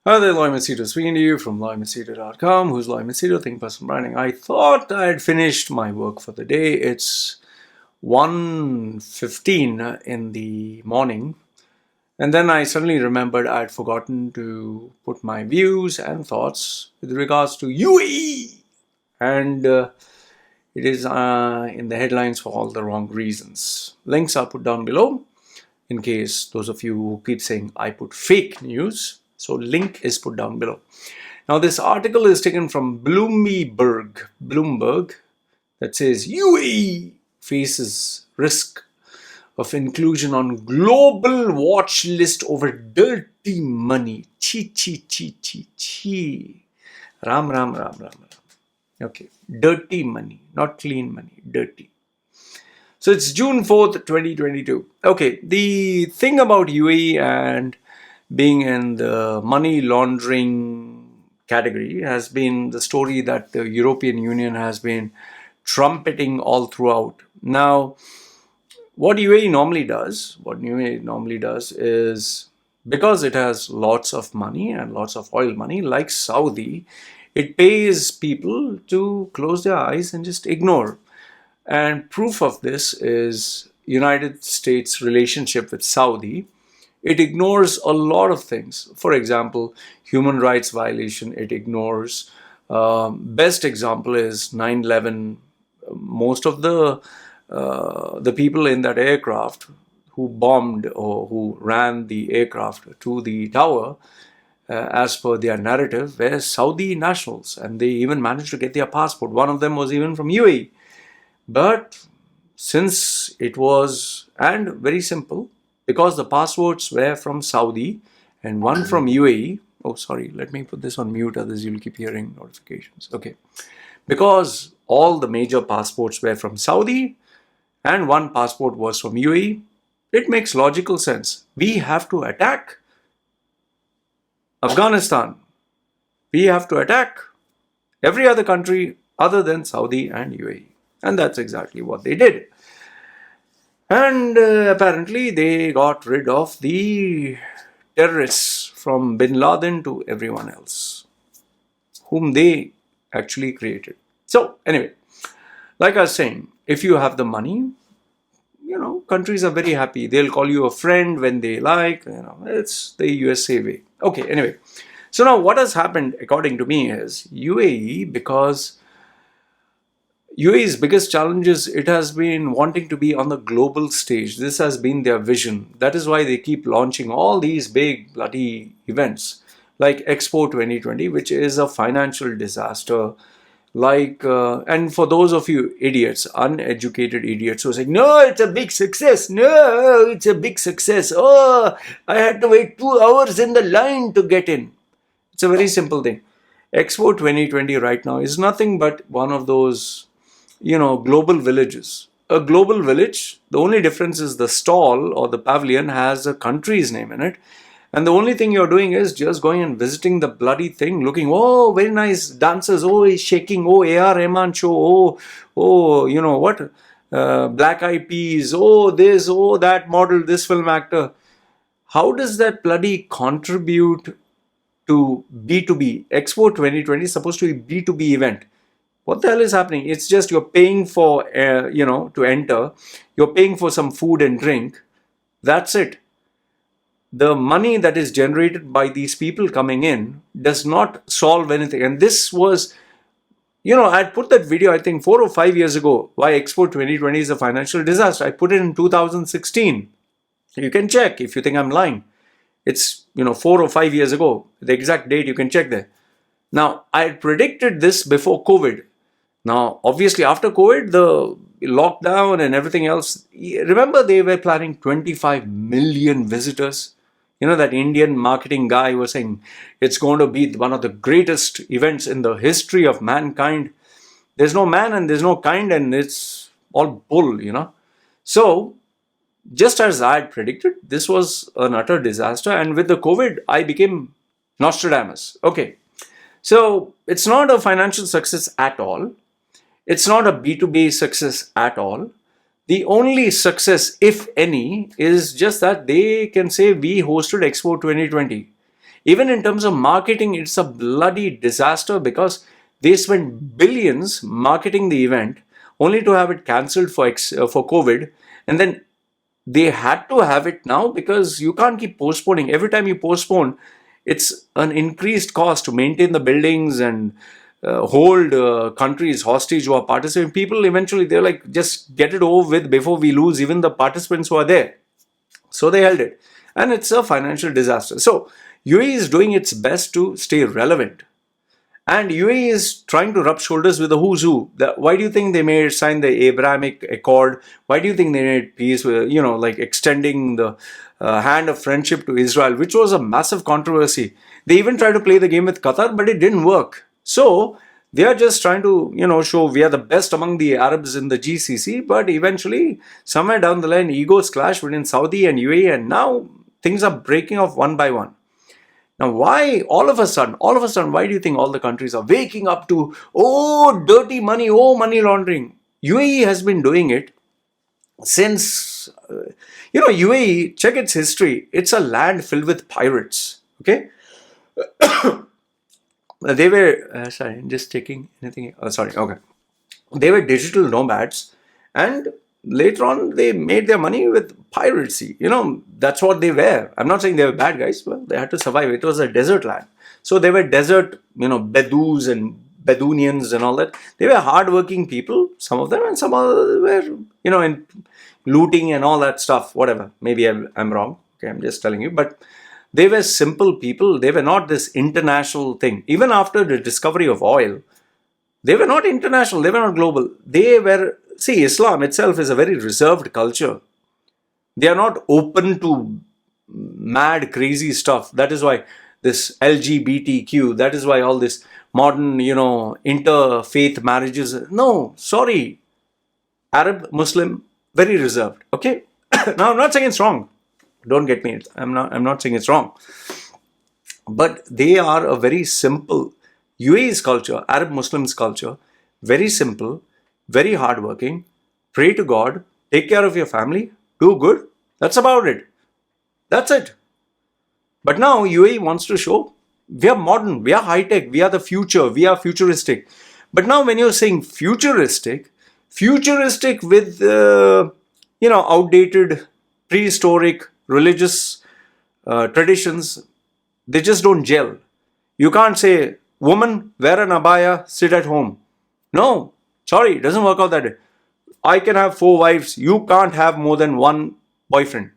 Hi there, Loy Machedo speaking to you from LoyMachedo.com. Who's Loy Machedo? Think Personal Branding. I thought I had finished my work for the day. It's 1:15 in the morning. And then I suddenly remembered I'd forgotten to put my views and thoughts with regards to UAE. And it is in the headlines for all the wrong reasons. Links are put down below in case those of you who keep saying I put fake news. So link is put down below. Now this article is taken from Bloomberg, that says UAE faces risk of inclusion on global watch list over dirty money. Chi. Ram. Okay, dirty money, not clean money, dirty. So it's June 4th, 2022. Okay, the thing about UAE and being in the money laundering category has been the story that the European Union has been trumpeting all throughout. Now, what UAE normally does is, because it has lots of money and lots of oil money, like Saudi, it pays people to close their eyes and just ignore. And proof of this is United States' relationship with Saudi. It ignores a lot of things. For example, human rights violation, it ignores. Best example is 9/11. Most of the people in that aircraft who bombed or who ran the aircraft to the tower, as per their narrative, were Saudi nationals, and they even managed to get their passport. One of them was even from UAE. But since it was, and very simple, because the passports were from Saudi and one from UAE. Oh, sorry, let me put this on mute, others you'll keep hearing notifications. Okay. Because all the major passports were from Saudi and one passport was from UAE, it makes logical sense. We have to attack Afghanistan. We have to attack every other country other than Saudi and UAE. And that's exactly what they did. And apparently they got rid of the terrorists from Bin Laden to everyone else, whom they actually created. So anyway, like I was saying, if you have the money, countries are very happy. They'll call you a friend when they like. It's the USA way. Okay, anyway. So now what has happened, according to me, is UAE, because UAE's biggest challenge is it has been wanting to be on the global stage. This has been their vision. That is why they keep launching all these big bloody events like Expo 2020, which is a financial disaster. And for those of you idiots, uneducated idiots who are saying, no, it's a big success. No, it's a big success. Oh, I had to wait 2 hours in the line to get in. It's a very simple thing. Expo 2020 right now is nothing but one of those global villages. A global village, the only difference is the stall or the pavilion has a country's name in it. And the only thing you're doing is just going and visiting the bloody thing, looking, oh, very nice dancers, oh, he's shaking, oh, A.R. Rahman show, Black Eyed Peas, oh, this, oh, that model, this film actor. How does that bloody contribute to B2B? Expo 2020 is supposed to be B2B event. What the hell is happening? It's just you're paying for, to enter. You're paying for some food and drink. That's it. The money that is generated by these people coming in does not solve anything. And this was, I had put that video, I think 4 or 5 years ago, why Expo 2020 is a financial disaster. I put it in 2016. You can check if you think I'm lying. It's, 4 or 5 years ago. The exact date you can check there. Now, I had predicted this before COVID. Now, obviously, after COVID, the lockdown and everything else, remember they were planning 25 million visitors? That Indian marketing guy was saying it's going to be one of the greatest events in the history of mankind. There's no man and there's no kind, and it's all bull, So, just as I had predicted, this was an utter disaster. And with the COVID, I became Nostradamus. Okay. So, it's not a financial success at all. It's not a B2B success at all. The only success, if any, is just that they can say we hosted Expo 2020. Even in terms of marketing, it's a bloody disaster because they spent billions marketing the event only to have it cancelled for COVID, and then they had to have it now because you can't keep postponing. Every time you postpone, it's an increased cost to maintain the buildings and hold countries hostage who are participating. People eventually, they're like, just get it over with before we lose even the participants who are there. So they held it. And it's a financial disaster. So UAE is doing its best to stay relevant. And UAE is trying to rub shoulders with the who's who. Why do you think they made sign the Abrahamic Accord? Why do you think they made peace with, like extending the hand of friendship to Israel, which was a massive controversy? They even tried to play the game with Qatar, but it didn't work. So they are just trying to, show we are the best among the Arabs in the GCC, but eventually, somewhere down the line, egos clash between Saudi and UAE, and now things are breaking off one by one. Now, why all of a sudden, why do you think all the countries are waking up to, oh, dirty money, oh, money laundering? UAE has been doing it since, UAE, check its history. It's a land filled with pirates, okay? They were, sorry, just checking anything. Sorry, okay. They were digital nomads, and later on they made their money with piracy. That's what they were. I'm not saying they were bad guys. Well, they had to survive. It was a desert land. So they were desert, Bedouins and Bedouinians and all that. They were hardworking people, some of them, and some others were, in looting and all that stuff, whatever. Maybe I'm wrong. Okay, I'm just telling you. But they were simple people. They were not this international thing. Even after the discovery of oil, they were not international. They were not global. They were, see, Islam itself is a very reserved culture. They are not open to mad, crazy stuff. That is why this LGBTQ, that is why all this modern, interfaith marriages. No, sorry. Arab, Muslim, very reserved. Okay? Now, I'm not saying it's wrong. Don't get me. I'm not saying it's wrong. But they are a very simple, UAE's culture, Arab Muslims culture, very simple, very hardworking, pray to God, take care of your family, do good. That's about it. That's it. But now UAE wants to show we are modern, we are high-tech, we are the future, we are futuristic. But now when you're saying futuristic with, outdated, prehistoric, religious traditions, they just don't gel. You can't say, woman, wear an abaya, sit at home. No, sorry, it doesn't work out that way. I can have 4 wives. You can't have more than 1 boyfriend.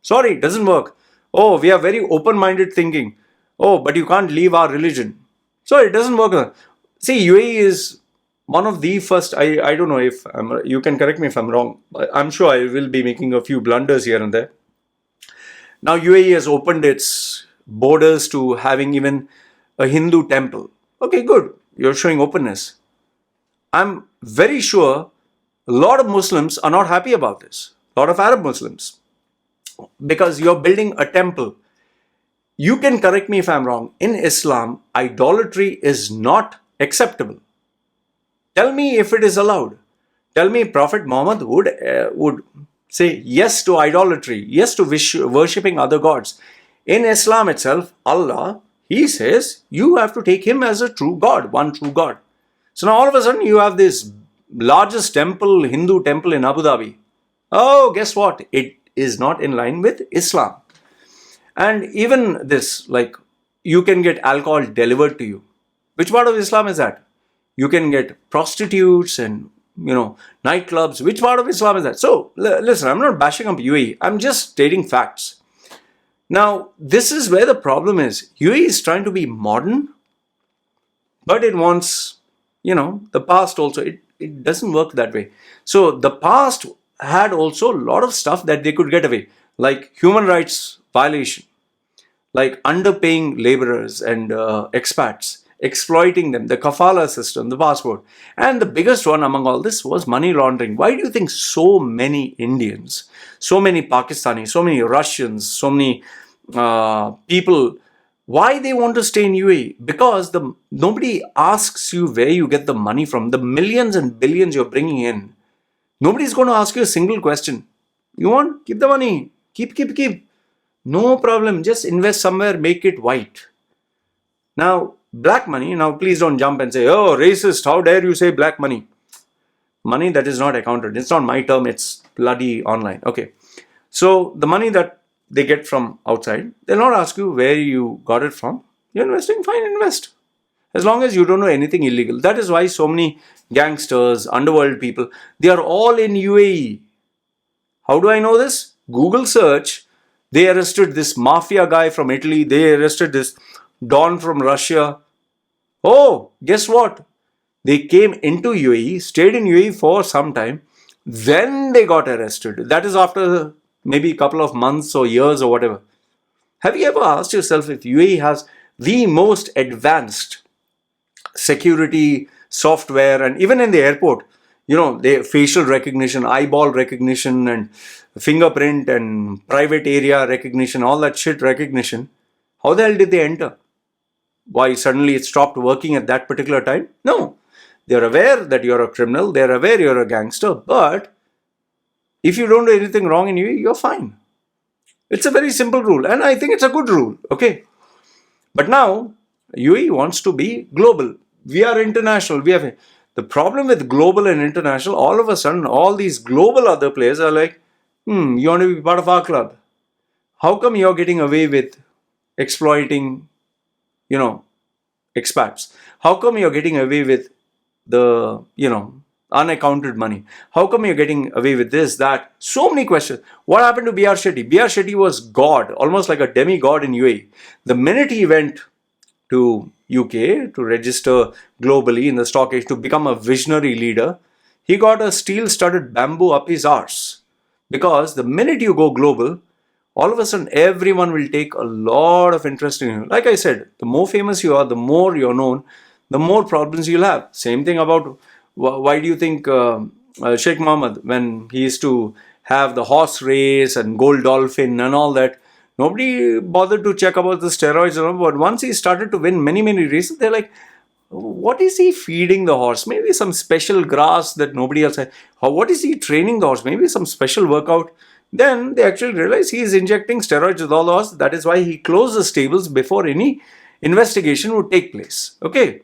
Sorry, it doesn't work. Oh, we are very open-minded thinking. Oh, but you can't leave our religion. So it doesn't work. See, UAE is one of the first, I don't know if, you can correct me if I'm wrong. I'm sure I will be making a few blunders here and there. Now UAE has opened its borders to having even a Hindu temple. Okay, good. You're showing openness. I'm very sure a lot of Muslims are not happy about this. A lot of Arab Muslims. Because you're building a temple. You can correct me if I'm wrong. In Islam, idolatry is not acceptable. Tell me if it is allowed. Tell me Prophet Muhammad would say yes to idolatry, yes to worshipping other gods. In Islam itself, Allah, He says you have to take Him as a true God, one true God. So now all of a sudden you have this largest temple, Hindu temple in Abu Dhabi. Oh, guess what? It is not in line with Islam. And even this, like, you can get alcohol delivered to you. Which part of Islam is that? You can get prostitutes and, nightclubs. Which part of Islam is that? So, listen, I'm not bashing up UAE. I'm just stating facts. Now, this is where the problem is. UAE is trying to be modern, but it wants, the past also. It doesn't work that way. So, the past had also a lot of stuff that they could get away, like human rights violation, like underpaying laborers and expats, exploiting them, the kafala system, the passport. And the biggest one among all this was money laundering. Why do you think so many Indians, so many Pakistanis, so many Russians, so many people, why they want to stay in UAE? Because nobody asks you where you get the money from. The millions and billions you're bringing in, nobody's going to ask you a single question. You want? Keep the money. Keep. No problem. Just invest somewhere, make it white. Now, black money, now please don't jump and say, oh, racist, how dare you say black money? Money that is not accounted. It's not my term, it's bloody online. Okay. So, the money that they get from outside, they'll not ask you where you got it from. You're investing, fine, invest. As long as you don't know anything illegal. That is why so many gangsters, underworld people, they are all in UAE. How do I know this? Google search. They arrested this mafia guy from Italy. They arrested this Don from Russia. Oh, guess what? They came into UAE, stayed in UAE for some time. Then they got arrested. That is after maybe a couple of months or years or whatever. Have you ever asked yourself if UAE has the most advanced security software, and even in the airport, the facial recognition, eyeball recognition, and fingerprint and private area recognition, all that shit recognition? How the hell did they enter? Why suddenly it stopped working at that particular time? No. They're aware that you're a criminal, they're aware you're a gangster, but if you don't do anything wrong in UAE, you're fine. It's a very simple rule, and I think it's a good rule, okay? But now, UAE wants to be global. We are international. The problem with global and international, all of a sudden, all these global other players are like, you want to be part of our club? How come you're getting away with exploiting, expats? How come you're getting away with the, unaccounted money? How come you're getting away with this, that? So many questions. What happened to BR Shetty? BR Shetty was God, almost like a demigod in UAE. The minute he went to UK to register globally in the stock exchange, to become a visionary leader, he got a steel-studded bamboo up his arse. Because the minute you go global, all of a sudden everyone will take a lot of interest in you. Like I said, the more famous you are, the more you're known, the more problems you'll have. Same thing about, why do you think Sheikh Mohammed, when he used to have the horse race and gold dolphin and all that, nobody bothered to check about the steroids and all, but once he started to win many, many races, they're like, what is he feeding the horse? Maybe some special grass that nobody else has. What is he training the horse? Maybe some special workout. Then they actually realize he is injecting steroids with all the horse. That is why he closed the stables before any investigation would take place. Okay.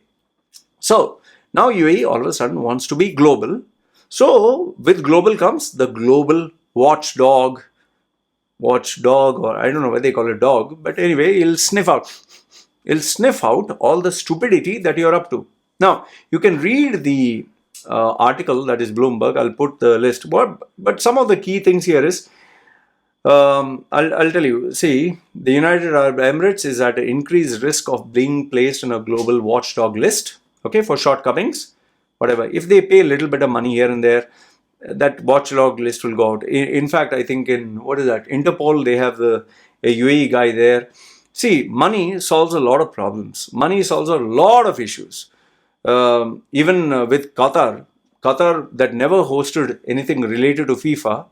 So now UAE all of a sudden wants to be global. So with global comes the global watchdog, or I don't know why they call it dog, but anyway, he'll sniff out all the stupidity that you're up to. Now, you can read the article, that is Bloomberg. I'll put the list. But some of the key things here is, I'll tell you. See, the United Arab Emirates is at an increased risk of being placed in a global watchdog list, okay, for shortcomings, whatever. If they pay a little bit of money here and there, that watchdog list will go out. In fact, I think in, Interpol, they have a UAE guy there. See, money solves a lot of problems. Money solves a lot of issues. Even with Qatar that never hosted anything related to FIFA,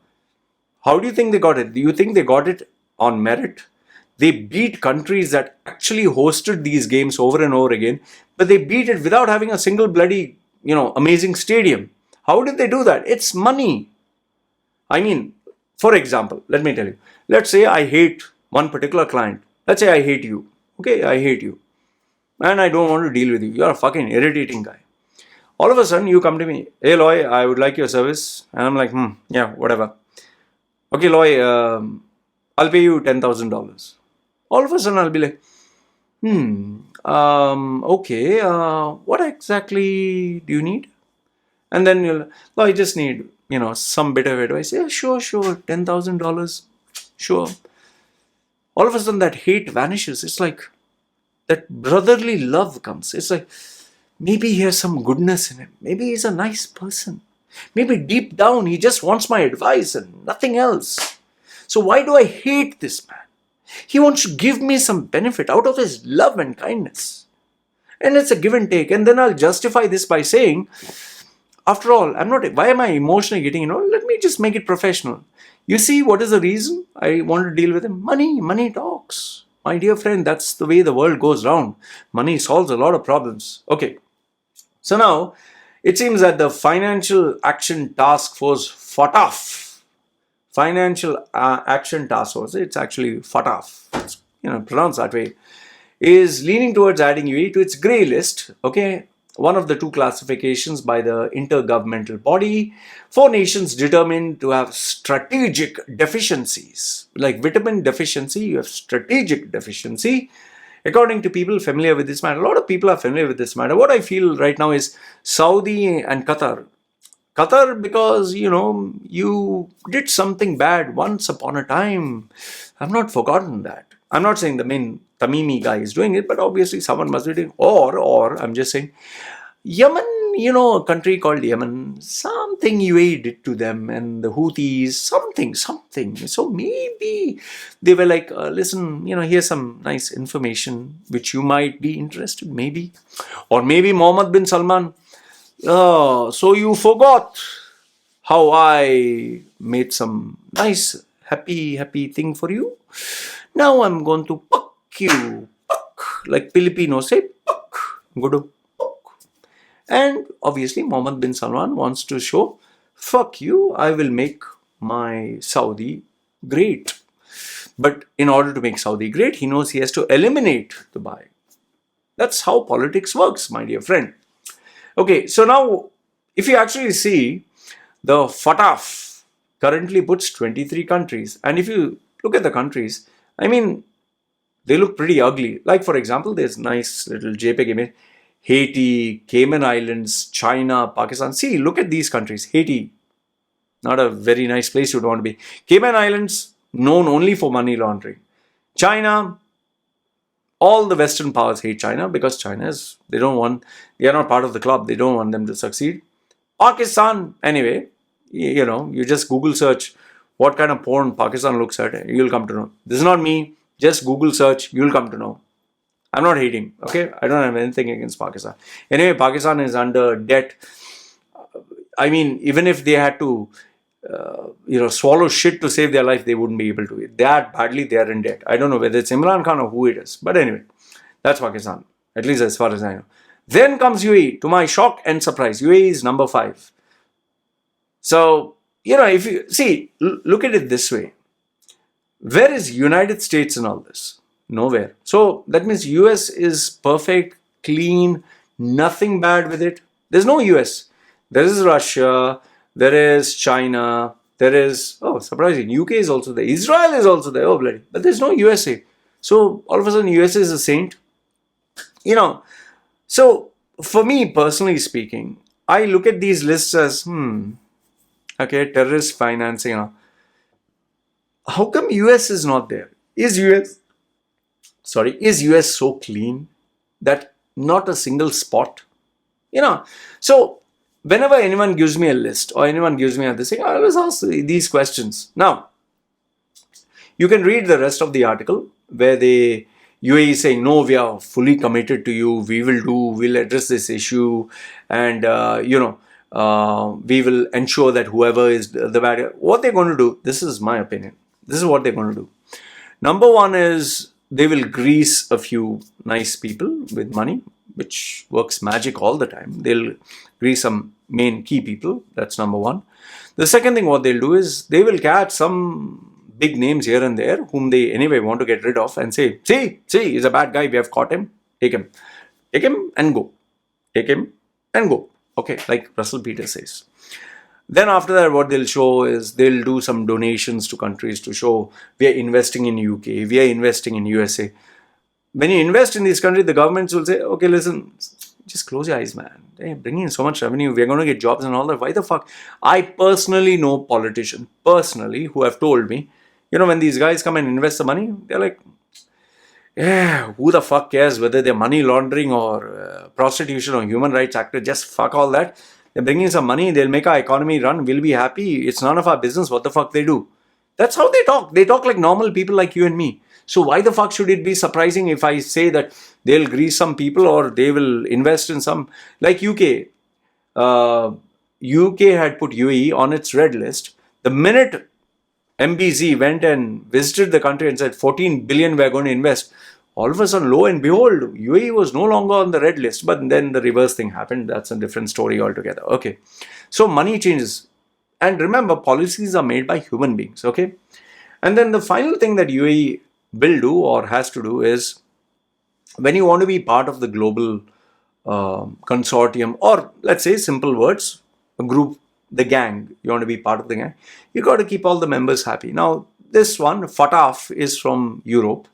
how do you think they got it? Do you think they got it on merit? They beat countries that actually hosted these games over and over again, but they beat it without having a single bloody, amazing stadium. How did they do that? It's money. I mean, for example, let me tell you. Let's say I hate one particular client. Let's say I hate you. Okay, I hate you. And I don't want to deal with you. You're a fucking irritating guy. All of a sudden, you come to me. Hey, Loy, I would like your service. And I'm like, yeah, whatever. Okay, Loy, I'll pay you $10,000. All of a sudden, I'll be like, okay, what exactly do you need? And then I just need, some bit of advice. Yeah, sure, $10,000. Sure. All of a sudden that hate vanishes. It's like that brotherly love comes. It's like, maybe he has some goodness in him. Maybe he's a nice person. Maybe deep down he just wants my advice and nothing else. So why do I hate this man? He wants to give me some benefit out of his love and kindness. And it's a give and take. And then I'll justify this by saying, after all, why am I emotionally getting, let me just make it professional. You see, what is the reason I want to deal with him? Money talks. My dear friend, that's the way the world goes round. Money solves a lot of problems. Okay. So now, it seems that the Financial Action Task Force, FATF, Financial Action Task Force, it's actually FATF, it's pronounced that way, is leaning towards adding UAE to its grey list, okay? One of the two classifications by the intergovernmental body for nations determined to have strategic deficiencies. Like vitamin deficiency, you have strategic deficiency. According to people familiar with this matter, a lot of people are familiar with this matter. What I feel right now is Saudi and Qatar. Qatar, because, you did something bad once upon a time. I've not forgotten that. I'm not saying the main Tamimi guy is doing it, but obviously someone must be doing it. Or I'm just saying, Yemen, a country called Yemen, something UAE did to them, and the Houthis, something. So maybe they were like, listen, here's some nice information which you might be interested, maybe. Or maybe Mohammed bin Salman. So you forgot how I made some nice, happy thing for you. Now I'm going to puck you. Puck. Like Filipinos say, puck. I'm going to puck. And obviously Mohammed bin Salman wants to show, fuck you, I will make my Saudi great. But in order to make Saudi great, he knows he has to eliminate Dubai. That's how politics works, my dear friend. Okay, so now, if you actually see, the FATF currently puts 23 countries. And if you look at the countries, I mean, they look pretty ugly. Like, for example, there's nice little JPEG image. Haiti, Cayman Islands, China, Pakistan. See, look at these countries. Haiti, not a very nice place you'd want to be. Cayman Islands, known only for money laundering. China, all the Western powers hate China because they are not part of the club. They don't want them to succeed. Pakistan, anyway, you just Google search what kind of porn Pakistan looks at, you'll come to know. This is not me. Just Google search, you'll come to know. I'm not hating, okay? I don't have anything against Pakistan. Anyway, Pakistan is under debt. I mean, even if they had to, swallow shit to save their life, they wouldn't be able to. That badly, they are in debt. I don't know whether it's Imran Khan or who it is. But anyway, that's Pakistan, at least as far as I know. Then comes UAE. To my shock and surprise, UAE is number 5. So, if you see, look at it this way. Where is United States in all this? Nowhere. So that means US is perfect, clean, nothing bad with it. There's no US. There is Russia, there is China, there is, surprising, UK is also there. Israel is also there, bloody. But there's no USA. So all of a sudden USA is a saint. So for me, personally speaking, I look at these lists as, terrorist financing. How come US is not there? Is US so clean that not a single spot? So whenever anyone gives me a list or anyone gives me this thing, I always ask these questions. Now, you can read the rest of the article where UAE is saying, no, we are fully committed to you. We'll address this issue. And, we will ensure that whoever is the bad, what they're going to do, this is my opinion. This is what they're going to do. Number one is they will grease a few nice people with money, which works magic all the time. They'll grease some main key people. That's number one. The second thing what they'll do is they will catch some big names here and there whom they anyway want to get rid of and say, see, he's a bad guy. We have caught him. Take him and go. Take him and go. Okay, like Russell Peters says. Then after that, what they'll show is they'll do some donations to countries to show we are investing in UK, we are investing in USA. When you invest in these countries, the governments will say, okay, listen, just close your eyes, man. They're bringing in so much revenue. We're going to get jobs and all that. Why the fuck? I personally know politicians, who have told me, when these guys come and invest the money, they're like, yeah, who the fuck cares whether they're money laundering or prostitution or human rights actor? Just fuck all that. They're bringing some money. They'll make our economy run. We'll be happy. It's none of our business what the fuck they do. That's how they talk. They talk like normal people like you and me. So why the fuck should it be surprising if I say that they'll grease some people or they will invest in some, like UK. UK had put UAE on its red list. The minute MBZ went and visited the country and said 14 billion we're going to invest, all of a sudden, lo and behold, UAE was no longer on the red list. But then the reverse thing happened. That's a different story altogether. Okay. So money changes. And remember, policies are made by human beings. Okay. And then the final thing that UAE will do or has to do is when you want to be part of the global consortium, or let's say simple words, a group, the gang, you want to be part of the gang, you got to keep all the members happy. Now, this one, FATF, is from Europe.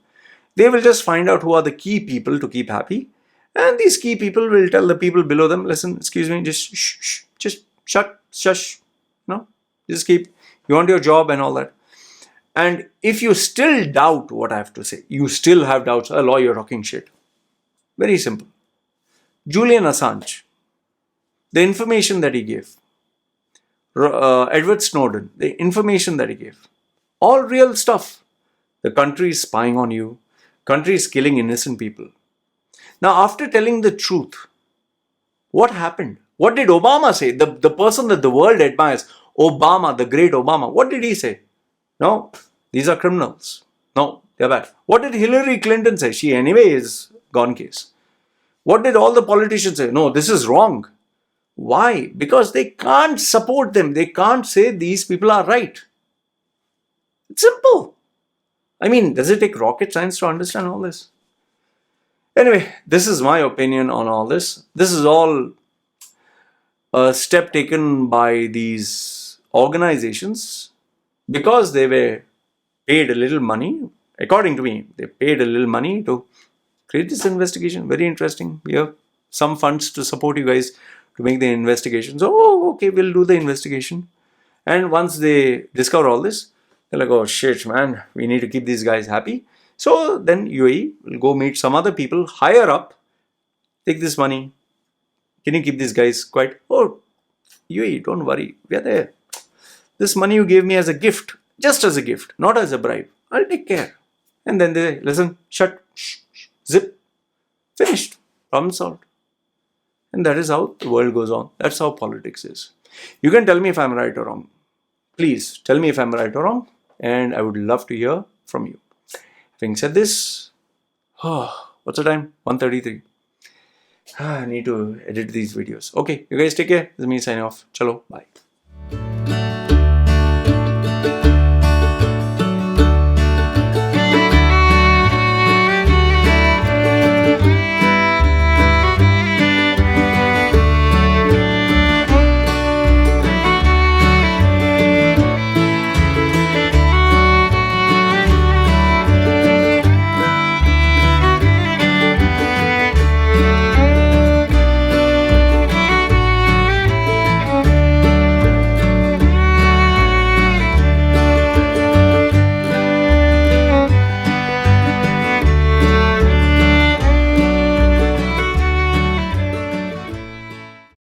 They will just find out who are the key people to keep happy. And these key people will tell the people below them, listen, excuse me, just shh, just shush, just keep, you want your job and all that. And if you still doubt what I have to say, you still have doubts, a lawyer talking shit. Very simple. Julian Assange, the information that he gave, Edward Snowden, the information that he gave, all real stuff. The country is spying on you. Country is killing innocent people. Now, after telling the truth, what happened? What did Obama say? The person that the world admires, Obama, the great Obama, what did he say? No, these are criminals. No, they're bad. What did Hillary Clinton say? She anyway is gone case. What did all the politicians say? No, this is wrong. Why? Because they can't support them. They can't say these people are right. It's simple. I mean, does it take rocket science to understand all this? Anyway, this is my opinion on all this. This is all a step taken by these organizations because they were paid a little money. According to me, they paid a little money to create this investigation. Very interesting. We have some funds to support you guys to make the investigation. So, okay, we'll do the investigation. And once they discover all this, they're like, oh shit, man, we need to keep these guys happy. So then UAE will go meet some other people higher up, take this money. Can you keep these guys quiet? Oh, UAE, don't worry, we are there. This money you gave me as a gift, just as a gift, not as a bribe. I'll take care. And then they listen, shut, shh, zip, finished, problem solved. And that is how the world goes on. That's how politics is. You can tell me if I'm right or wrong. Please tell me if I'm right or wrong. And I would love to hear from you. Having said this, what's the time? 1:33. I need to edit these videos. Okay, you guys take care. This is me signing off. Chalo, bye.